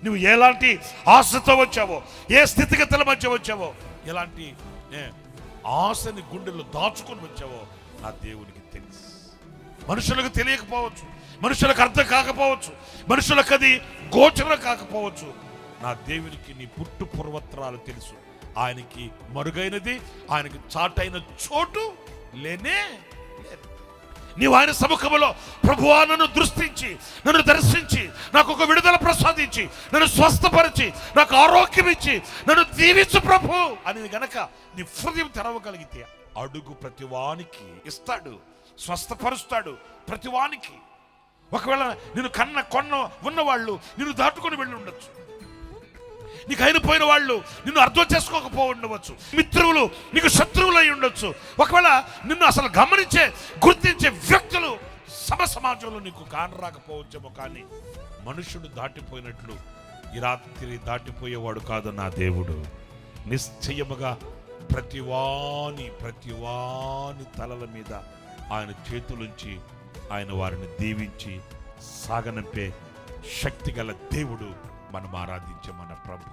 నువ్వు ఎలాంటి ఆశతో వచ్చావో, ఏ స్థితిగతుల మధ్య వచ్చావో, ఎలాంటి ఆశని గుండెల్లో దాచుకొని వచ్చావో నా దేవునికి తెలుసు. మనుషులకు తెలియకపోవచ్చు, మనుషులకు అర్థం కాకపోవచ్చు, మనుషులకు అది గోచరం కాకపోవచ్చు. నా దేవునికి నీ పుట్టు పూర్వత్రాలు తెలుసు. ఆయనకి మరుగైనది, ఆయనకి చాటైన చోటు లేనే లేదు. నీవు ఆయన సముఖంలో ప్రభువా నన్ను దృష్టించి, నన్ను దర్శించి, నాకు ఒక విడుదల ప్రసాదించి, నన్ను స్వస్థపరిచి, నాకు ఆరోగ్యం ఇచ్చి, నన్ను దీవించు ప్రభు అని గనక నీ హృదయం తెరవగలిగితే అడుగు ప్రతివానికి ఇస్తాడు, స్వస్థపరుస్తాడు ప్రతివానికి. ఒకవేళ నేను కొన్న ఉన్నవాళ్ళు నిన్ను దాటుకొని వెళ్ళి ఉండొచ్చు, నీకు అయిపోయిన వాళ్ళు నిన్ను అర్థం చేసుకోకపో ఉండవచ్చు, మిత్రులు నీకు శత్రువులు అయి ఉండొచ్చు, ఒకవేళ నిన్ను అసలు గుర్తించే వ్యక్తులు సమాజంలో నీకు కానరాకపోవచ్చేమో. కానీ మనుషుడు దాటిపోయినట్లు ఈ రాత్రి దాటిపోయేవాడు కాదు నా దేవుడు. నిశ్చయముగా ప్రతివాని తలల మీద ఆయన చేతులుంచి ఆయన వారిని దీవించి సాగనంపే శక్తి గల దేవుడు మనం ఆరాధించే మన ప్రభు.